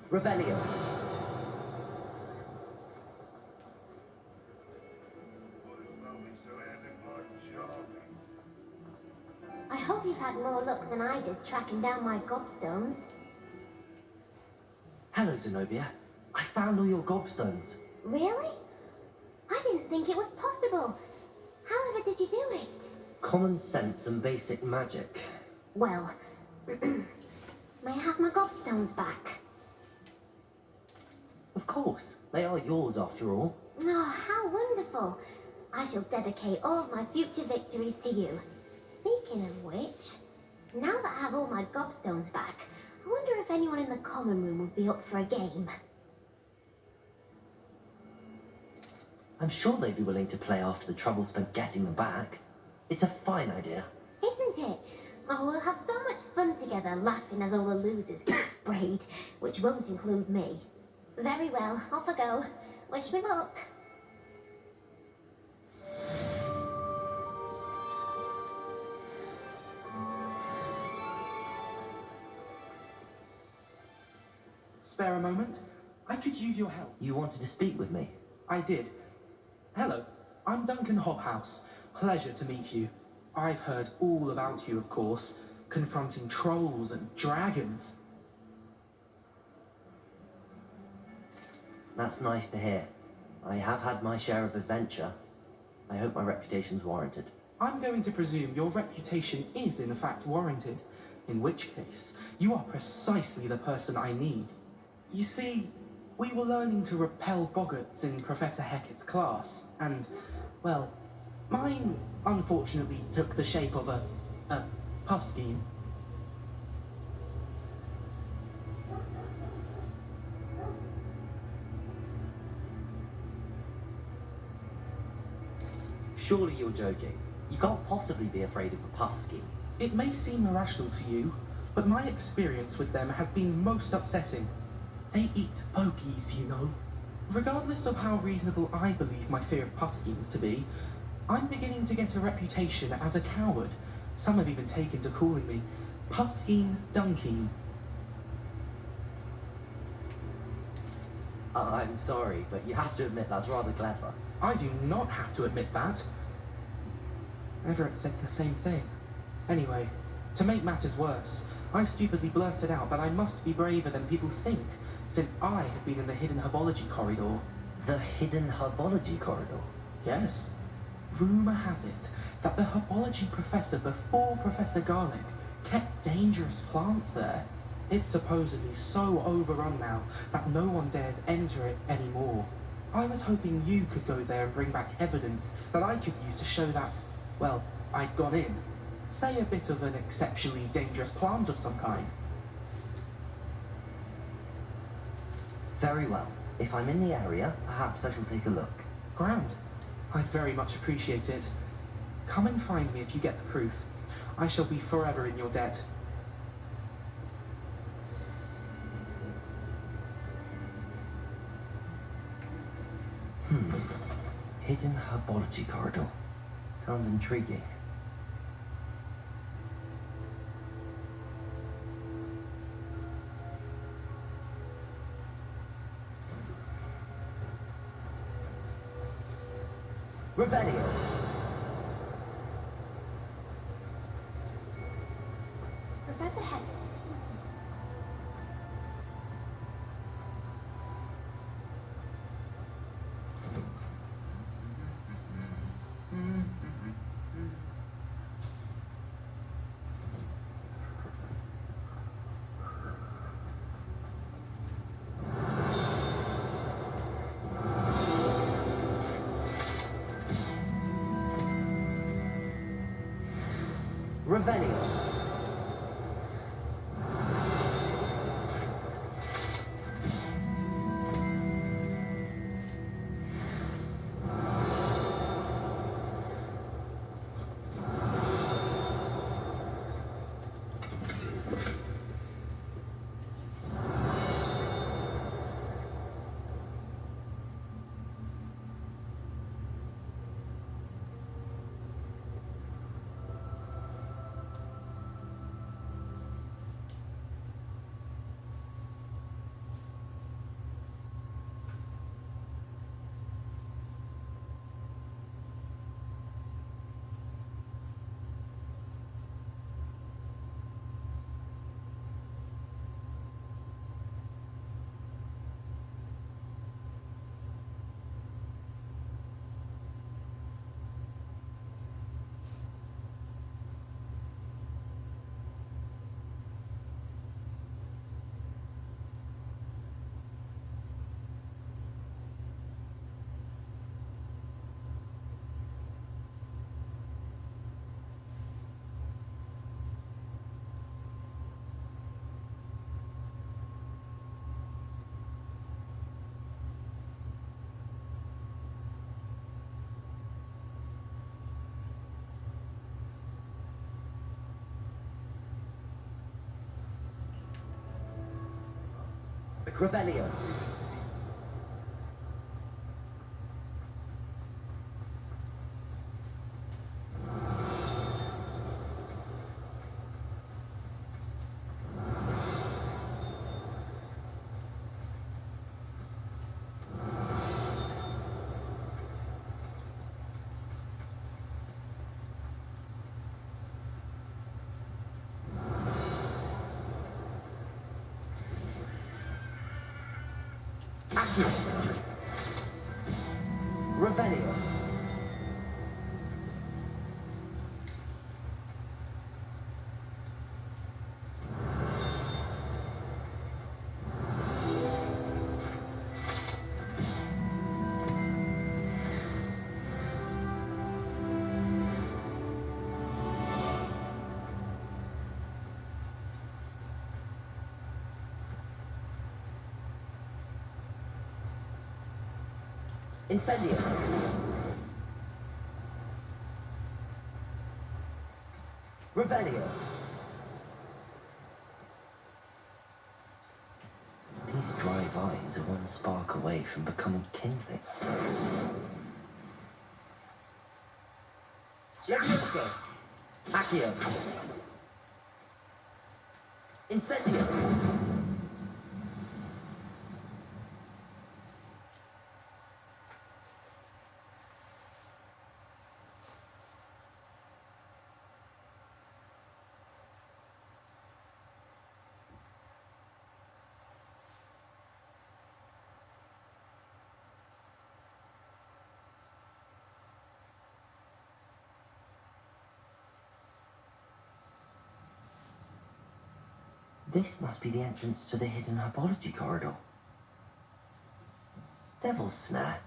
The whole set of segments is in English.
Revelio. I hope you've had more luck than I did tracking down my gobstones. Hello, Zenobia. I found all your gobstones. Really? I didn't think it was possible. However did you do it? Common sense and basic magic. Well, may I have my gobstones back? Of course. They are yours after all. Oh, how wonderful. I shall dedicate all of my future victories to you. Speaking of which, now that I have all my gobstones back, I wonder if anyone in the common room would be up for a game. I'm sure they'd be willing to play after the trouble spent getting them back. It's a fine idea. Isn't it? Oh, we'll have so much fun together laughing as all the losers get sprayed, which won't include me. Very well, off I go. Wish me luck. Spare a moment? I could use your help. You wanted to speak with me? I did. Hello, I'm Duncan Hobhouse. Pleasure to meet you. I've heard all about you, of course, confronting trolls and dragons. That's nice to hear. I have had my share of adventure. I hope my reputation's warranted. I'm going to presume your reputation is in fact warranted, in which case, you are precisely the person I need. You see, we were learning to repel boggarts in Professor Hecat's class, and, well, mine unfortunately took the shape of a puffskein. Surely you're joking. You can't possibly be afraid of a puffskein. It may seem irrational to you, but my experience with them has been most upsetting. They eat pokies, you know. Regardless of how reasonable I believe my fear of puffskeins to be, I'm beginning to get a reputation as a coward. Some have even taken to calling me Puffskein Dunkeen. I'm sorry, but you have to admit that's rather clever. I do not have to admit that. Everett said the same thing. Anyway, to make matters worse, I stupidly blurted out that I must be braver than people think, since I have been in the hidden herbology corridor. The hidden herbology corridor? Yes. Rumour has it that the herbology professor before Professor Garlic kept dangerous plants there. It's supposedly so overrun now that no one dares enter it anymore. I was hoping you could go there and bring back evidence that I could use to show that, well, I'd gone in. Say a bit of an exceptionally dangerous plant of some kind. Very well. If I'm in the area, perhaps I shall take a look. Grand. I'd very much appreciate it. Come and find me if you get the proof. I shall be forever in your debt. Hidden herbology corridor. Sounds intriguing. Revelio. Professor Head. Revelio. Revelio. Accio. Revelio. Incendio. Revelio. These dry vines are one spark away from becoming kindling. Levioso. Accio. Incendio. This must be the entrance to the hidden herbology corridor. Devil's Snare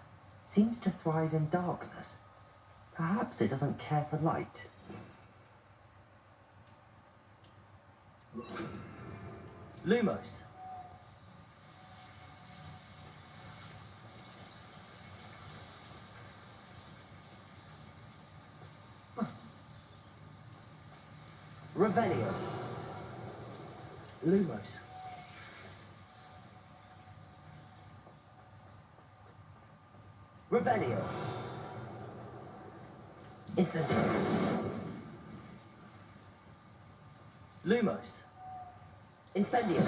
seems to thrive in darkness. Perhaps it doesn't care for light. Lumos. Revelio. Lumos. Revelio. Incendio. Lumos. Incendio.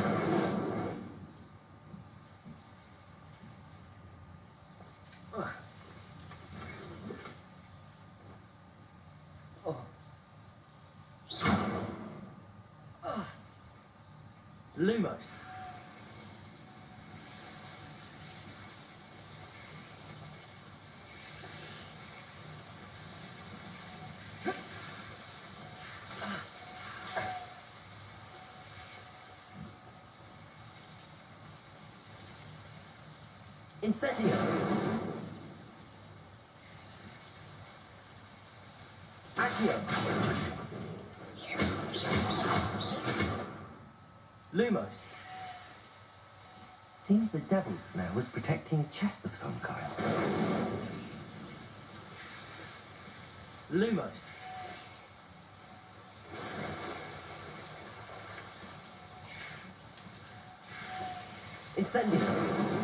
Lumos. Incendio. Accio. Lumos. Seems the Devil's Snare was protecting a chest of some kind. Lumos. Incendio.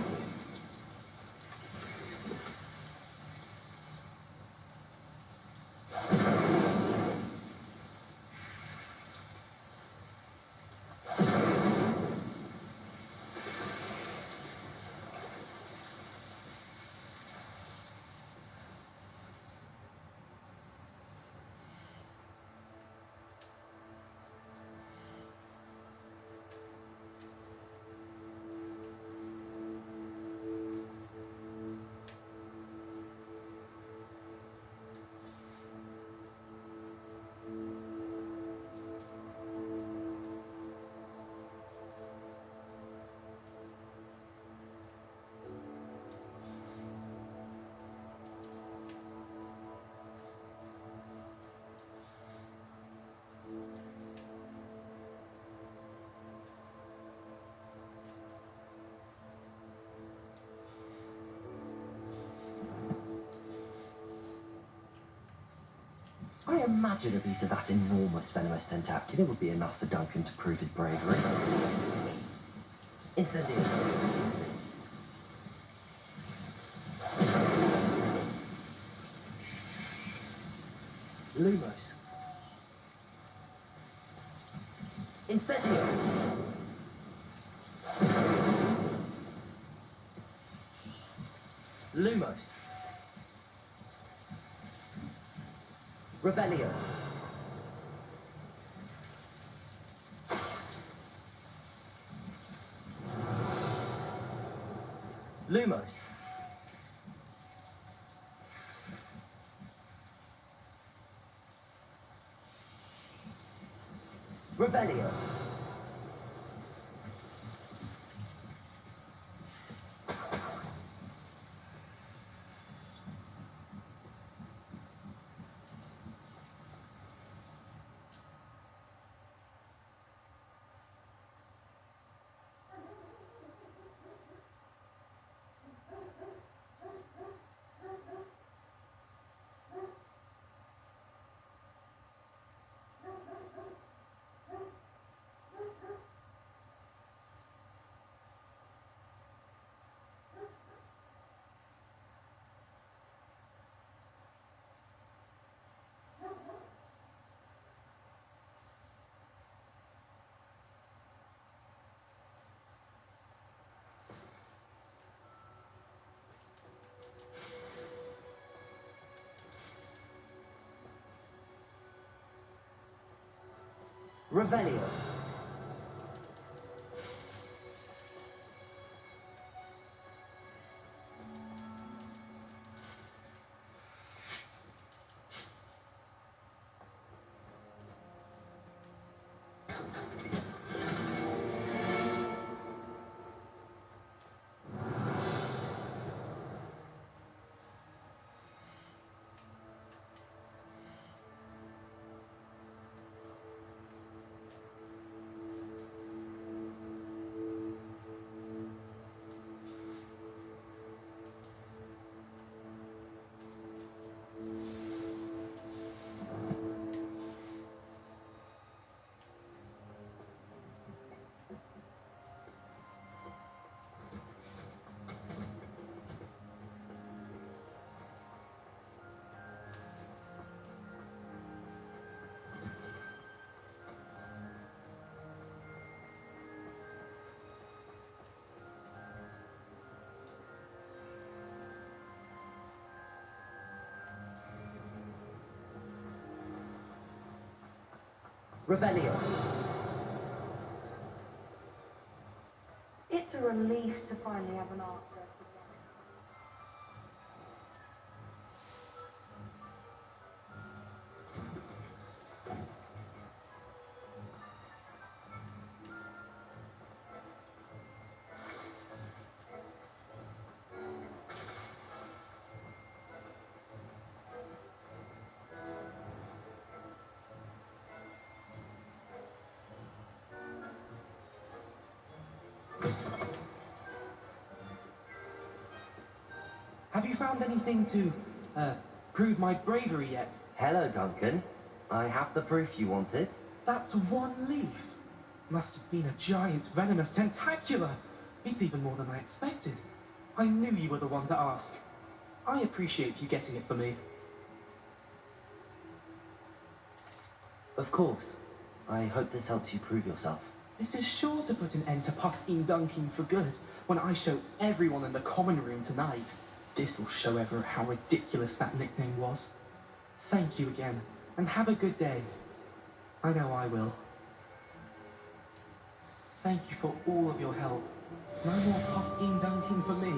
I imagine a piece of that enormous venomous tentacular would be enough for Duncan to prove his bravery. Incendio. Lumos. Incendio. Lumos. Revelio. Lumos. Revelio. Revelio. Revelio. It's a relief to finally have an answer. Have you found anything to, prove my bravery yet? Hello, Duncan. I have the proof you wanted. That's one leaf. Must have been a giant venomous tentacula. It's even more than I expected. I knew you were the one to ask. I appreciate you getting it for me. Of course. I hope this helps you prove yourself. This is sure to put an end to Puffskein Dunking for good when I show everyone in the common room tonight. This'll show ever how ridiculous that nickname was. Thank you again, and have a good day. I know I will. Thank you for all of your help. No more Puffskein Dunking for me.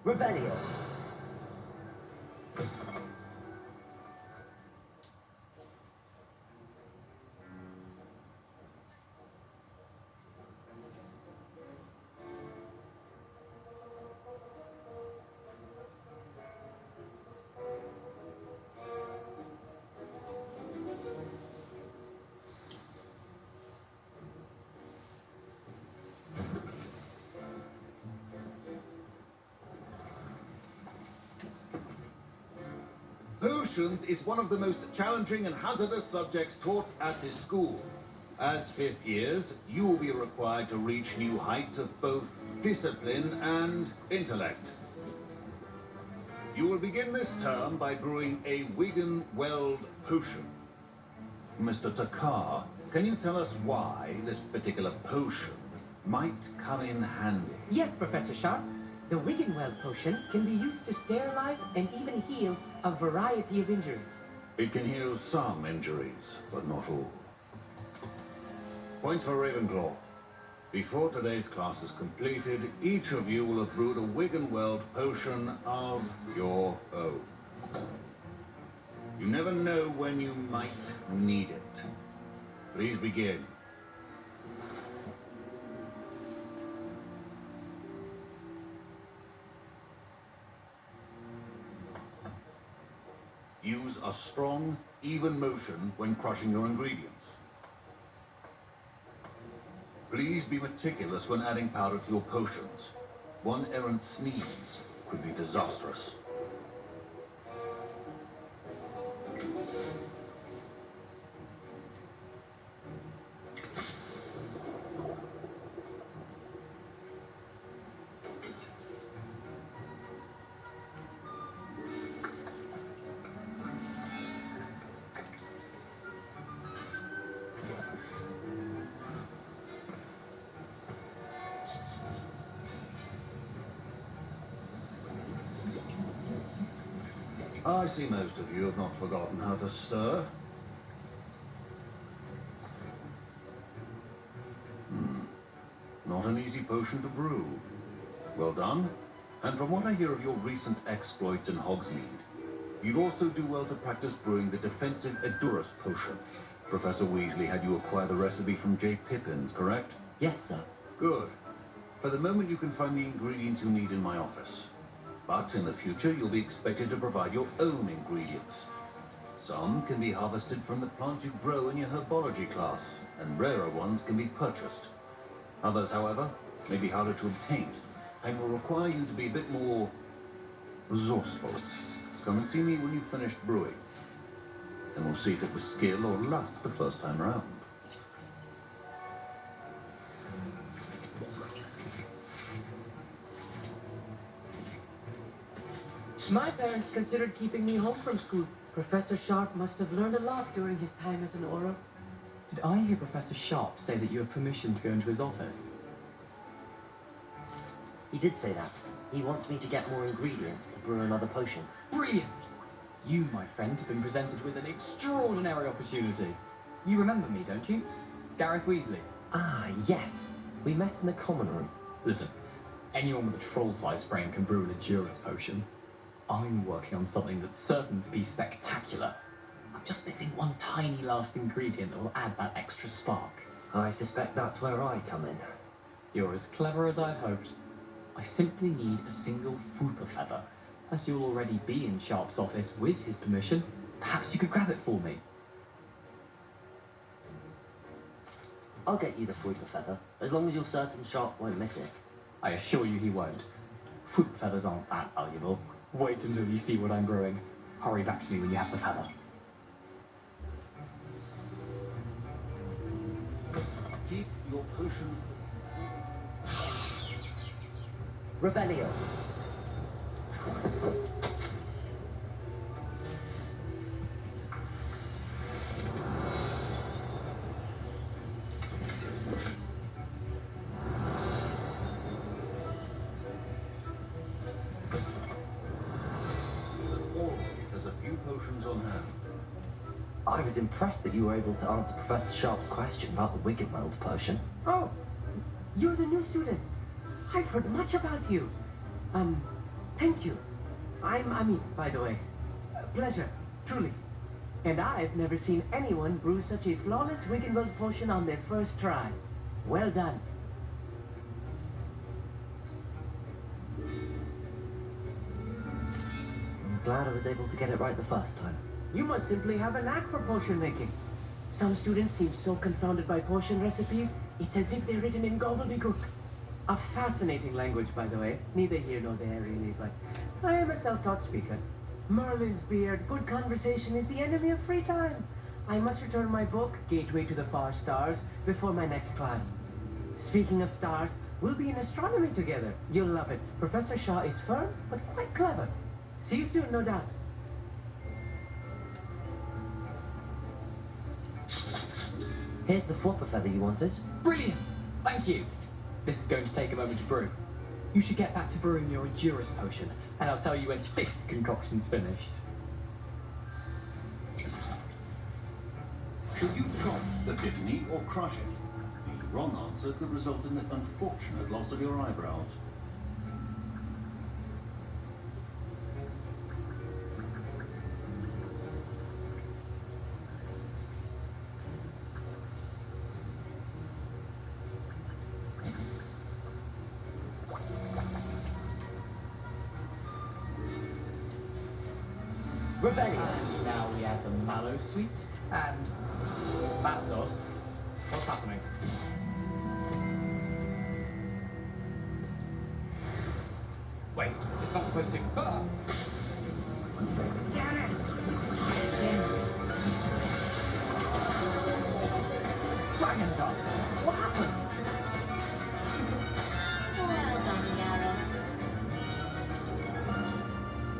Revelio. Potions is one of the most challenging and hazardous subjects taught at this school. As fifth years, you will be required to reach new heights of both discipline and intellect. You will begin this term by brewing a Wigan Weld potion. Mr. Takar, can you tell us why this particular potion might come in handy? Yes, Professor Sharp. The Wiggenweld potion can be used to sterilize and even heal a variety of injuries. It can heal some injuries, but not all. Point for Ravenclaw. Before today's class is completed, each of you will have brewed a Wiggenweld potion of your own. You never know when you might need it. Please begin. Use a strong, even motion when crushing your ingredients. Please be meticulous when adding powder to your potions. One errant sneeze could be disastrous. I see most of you have not forgotten how to stir. Not an easy potion to brew. Well done. And from what I hear of your recent exploits in Hogsmeade, you'd also do well to practice brewing the defensive Edurus potion. Professor Weasley had you acquire the recipe from J. Pippins, correct? Yes, sir. Good. For the moment, you can find the ingredients you need in my office. But in the future, you'll be expected to provide your own ingredients. Some can be harvested from the plants you grow in your herbology class, and rarer ones can be purchased. Others, however, may be harder to obtain, and will require you to be a bit more resourceful. Come and see me when you've finished brewing, and we'll see if it was skill or luck the first time round. My parents considered keeping me home from school. Professor Sharp must have learned a lot during his time as an Auror. Did I hear Professor Sharp say that you have permission to go into his office? He did say that. He wants me to get more ingredients to brew another potion. Brilliant! You, my friend, have been presented with an extraordinary opportunity. You remember me, don't you? Gareth Weasley. Ah, yes. We met in the common room. Listen, anyone with a troll-sized brain can brew an Edurus potion. I'm working on something that's certain to be spectacular. I'm just missing one tiny last ingredient that will add that extra spark. I suspect that's where I come in. You're as clever as I'd hoped. I simply need a single Fooper feather. As you'll already be in Sharp's office with his permission, perhaps you could grab it for me. I'll get you the Fruit Feather, as long as you're certain Sharp won't miss it. I assure you he won't. Fruit feathers aren't that valuable. Wait until you see what I'm brewing. Hurry back to me when you have the feather. Keep your potion. Revelio. Always has a few potions on hand. I was impressed that you were able to answer Professor Sharp's question about the Wiggenweld potion. Oh, you're the new student. I've heard much about you. Thank you. I'm Amit, by the way. Pleasure, truly. And I've never seen anyone brew such a flawless Wiggenweld potion on their first try. Well done. I'm glad I was able to get it right the first time. You must simply have a knack for potion making. Some students seem so confounded by potion recipes, it's as if they're written in gobbledygook. A fascinating language, by the way. Neither here nor there, really, but I am a self-taught speaker. Merlin's beard, good conversation is the enemy of free time. I must return my book, Gateway to the Far Stars, before my next class. Speaking of stars, we'll be in astronomy together. You'll love it. Professor Shaw is firm, but quite clever. See you soon, no doubt. Here's the Flopper feather you wanted. Brilliant! Thank you! This is going to take a moment to brew. You should get back to brewing your Endurance potion, and I'll tell you when this concoction's finished. Should you chop the kidney or crush it? The wrong answer could result in the unfortunate loss of your eyebrows. And now we add the mallow sweet, and that's odd. What's happening? Wait, it's not supposed to. Ah! Damn it! Dragon Dog! What happened? Well done, Gareth.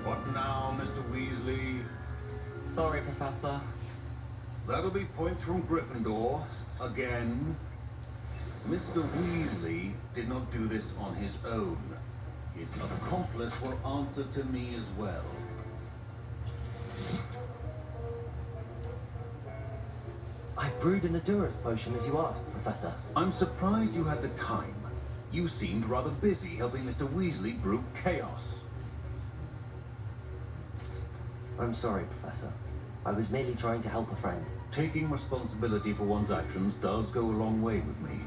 What now, Mr. Weasley? Sorry, Professor. That'll be points from Gryffindor. Again. Mr. Weasley did not do this on his own. His accomplice will answer to me as well. I brewed an Endurance potion as you asked, Professor. I'm surprised you had the time. You seemed rather busy helping Mr. Weasley brew chaos. I'm sorry, Professor. I was merely trying to help a friend. Taking responsibility for one's actions does go a long way with me.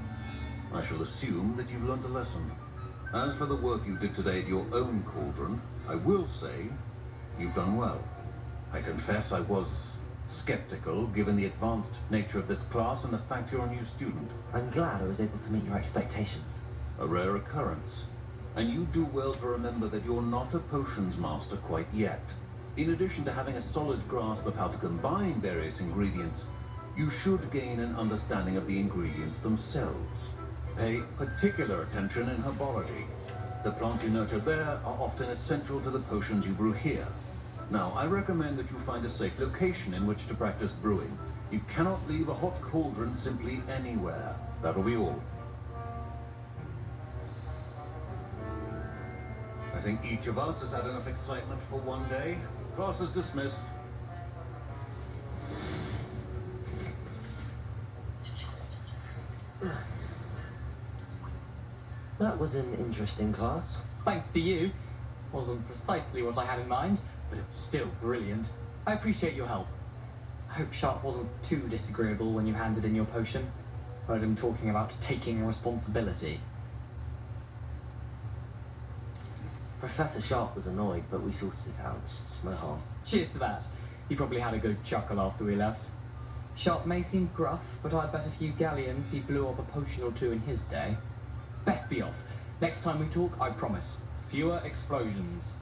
I shall assume that you've learned a lesson. As for the work you did today at your own cauldron, I will say you've done well. I confess I was skeptical given the advanced nature of this class and the fact you're a new student. I'm glad I was able to meet your expectations. A rare occurrence. And you do well to remember that you're not a potions master quite yet. In addition to having a solid grasp of how to combine various ingredients, you should gain an understanding of the ingredients themselves. Pay particular attention in herbology. The plants you nurture there are often essential to the potions you brew here. Now, I recommend that you find a safe location in which to practice brewing. You cannot leave a hot cauldron simply anywhere. That'll be all. I think each of us has had enough excitement for one day. Class is dismissed. That was an interesting class. Thanks to you. Wasn't precisely what I had in mind, but it was still brilliant. I appreciate your help. I hope Sharp wasn't too disagreeable when you handed in your potion. Heard him talking about taking responsibility. Professor Sharp was annoyed, but we sorted it out. No harm. Cheers to that. He probably had a good chuckle after we left. Sharp may seem gruff, but I'd bet a few galleons he blew up a potion or two in his day. Best be off. Next time we talk, I promise. Fewer explosions.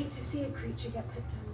hate to see a creature get put down.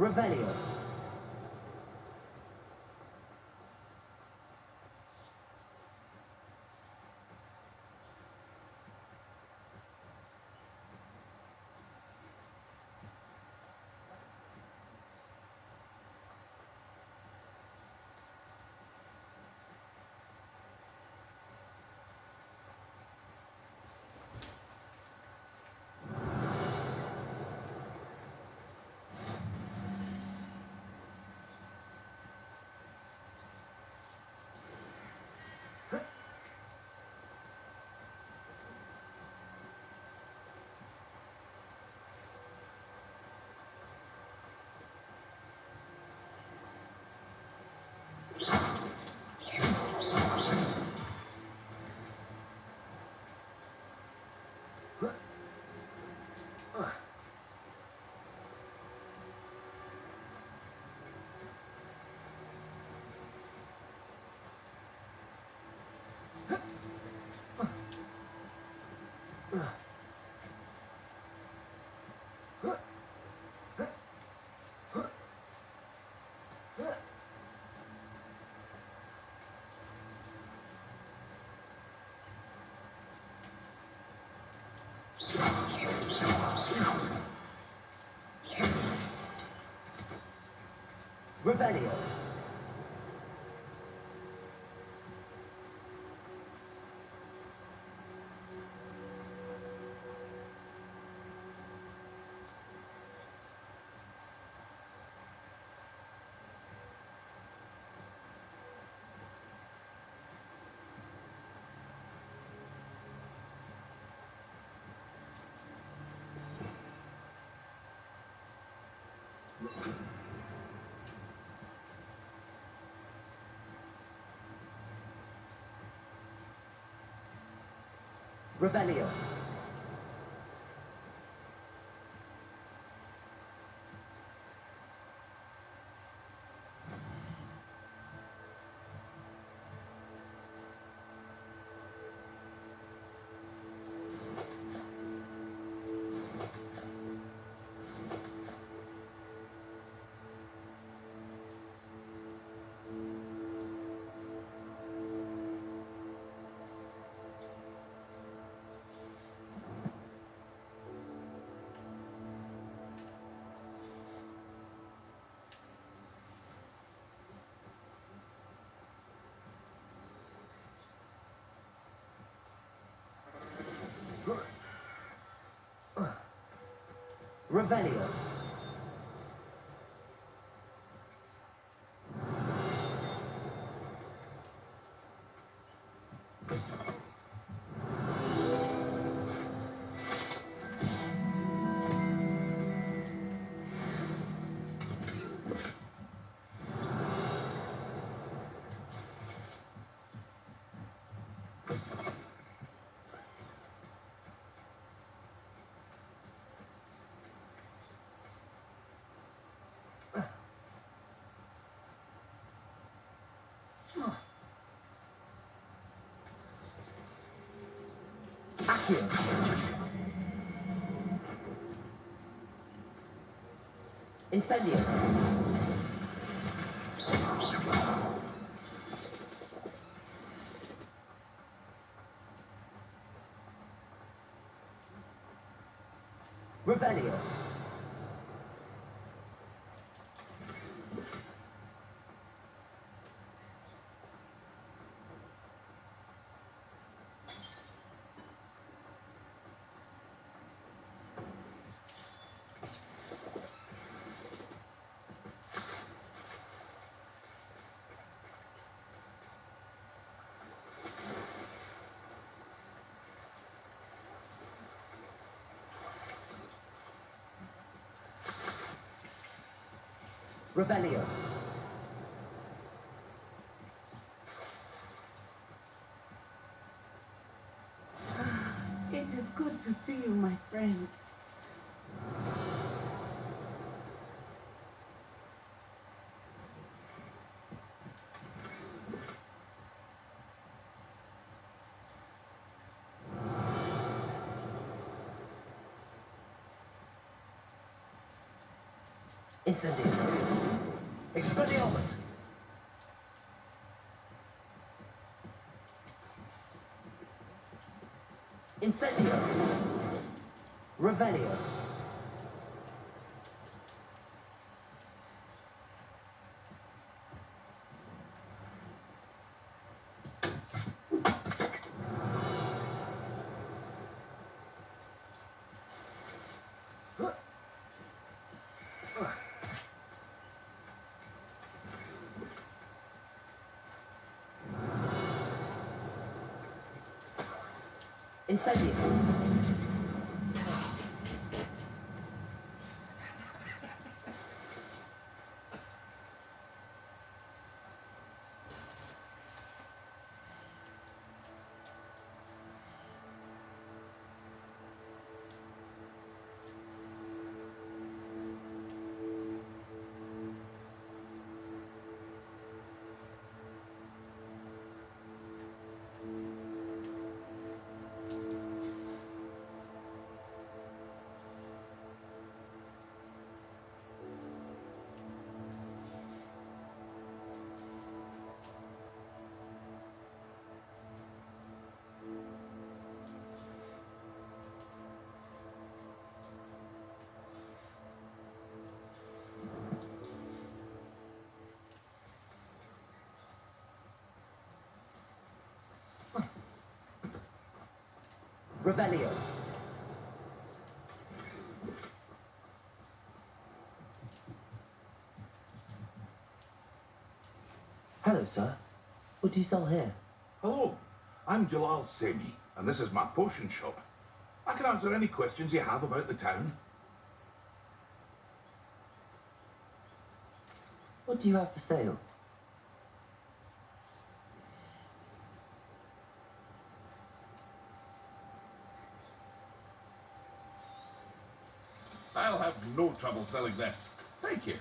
Revelio. Revelio. Revelio. Revelio. Accio. Incendio. Revelio. Revelio. It is good to see you, my friend. Incendio. Expelliarmus. Incendio. Revelio. Incendio. Revelio. Hello, sir. What do you sell here? Hello, I'm Jalal Semi, and this is my potion shop. I can answer any questions you have about the town. What do you have for sale? I'll have no trouble selling this. Thank you.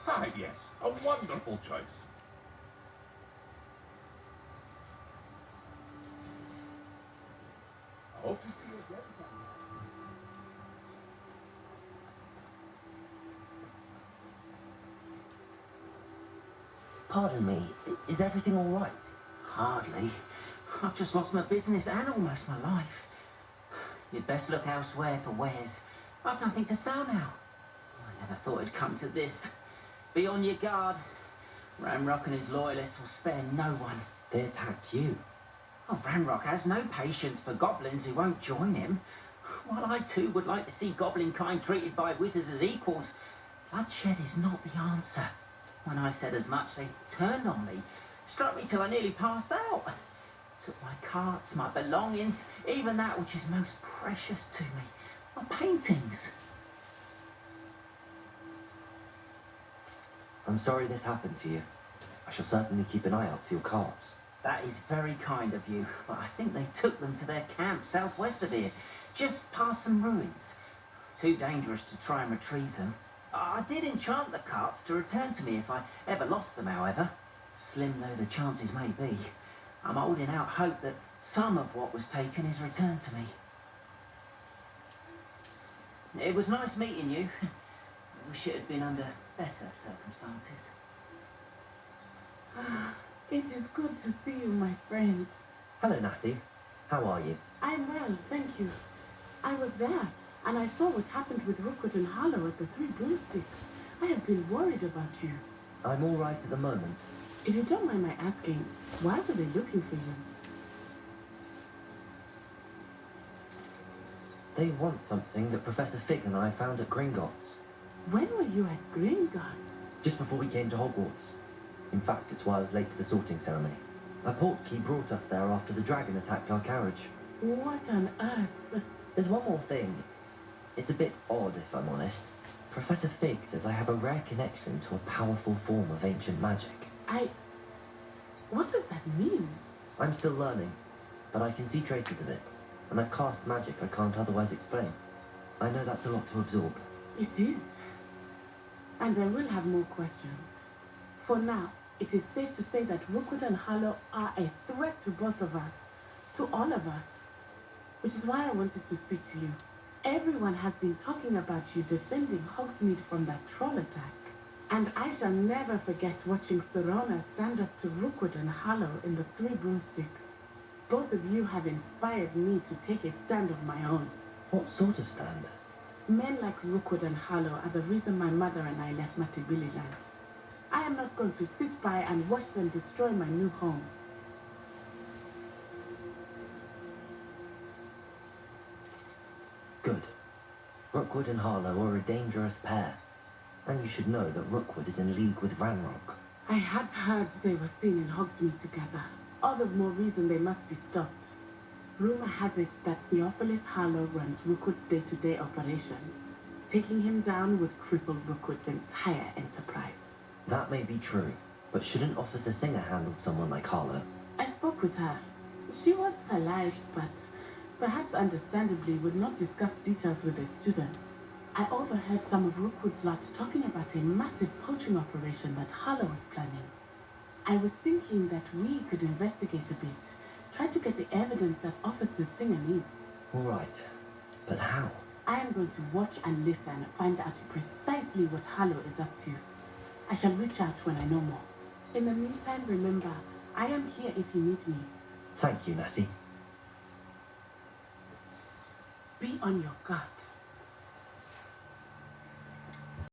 Ah, yes, a wonderful choice. I hope to see you again. Pardon me, is everything all right? Hardly. I've just lost my business and almost my life. You'd best look elsewhere for wares. I've nothing to sell now. I never thought it'd come to this. Be on your guard. Ranrock and his loyalists will spare no one. They attacked you. Oh, Ranrock has no patience for goblins who won't join him. While I too would like to see goblin kind treated by wizards as equals, bloodshed is not the answer. When I said as much, they turned on me, struck me till I nearly passed out. Took my carts, my belongings, even that which is most precious to me, my paintings. I'm sorry this happened to you. I shall certainly keep an eye out for your carts. That is very kind of you, but I think they took them to their camp southwest of here, just past some ruins. Too dangerous to try and retrieve them. I did enchant the carts to return to me if I ever lost them, however. Slim though the chances may be, I'm holding out hope that some of what was taken is returned to me. It was nice meeting you. I wish it had been under better circumstances. It is good to see you, my friend. Hello, Natty. How are you? I'm well, thank you. I was there, and I saw what happened with Rookwood and Harlow at the Three Broomsticks. I have been worried about you. I'm all right at the moment. If you don't mind my asking, why were they looking for you? They want something that Professor Fig and I found at Gringotts. When were you at Gringotts? Just before we came to Hogwarts. In fact, it's why I was late to the sorting ceremony. My portkey brought us there after the dragon attacked our carriage. What on earth? There's one more thing. It's a bit odd, if I'm honest. Professor Fig says I have a rare connection to a powerful form of ancient magic. What does that mean? I'm still learning, but I can see traces of it, and I've cast magic I can't otherwise explain. I know that's a lot to absorb. It is. And I will have more questions. For now, it is safe to say that Rookwood and Harlow are a threat to both of us, to all of us. Which is why I wanted to speak to you. Everyone has been talking about you defending Hogsmeade from that troll attack. And I shall never forget watching Sorona stand up to Rookwood and Harlow in the Three Broomsticks. Both of you have inspired me to take a stand of my own. What sort of stand? Men like Rookwood and Harlow are the reason my mother and I left Matigilliland. I am not going to sit by and watch them destroy my new home. Good. Rookwood and Harlow are a dangerous pair. And you should know that Rookwood is in league with Ranrock. I had heard they were seen in Hogsmeade together. All the more reason they must be stopped. Rumor has it that Theophilus Harlow runs Rookwood's day-to-day operations. Taking him down would cripple Rookwood's entire enterprise. That may be true, but shouldn't Officer Singer handle someone like Harlow? I spoke with her. She was polite, but perhaps understandably would not discuss details with the students. I overheard some of Rookwood's lot talking about a massive poaching operation that Harlow was planning. I was thinking that we could investigate a bit, try to get the evidence that Officer Singer needs. All right, but how? I am going to watch and listen, find out precisely what Harlow is up to. I shall reach out when I know more. In the meantime, remember, I am here if you need me. Thank you, Natty. Be on your guard.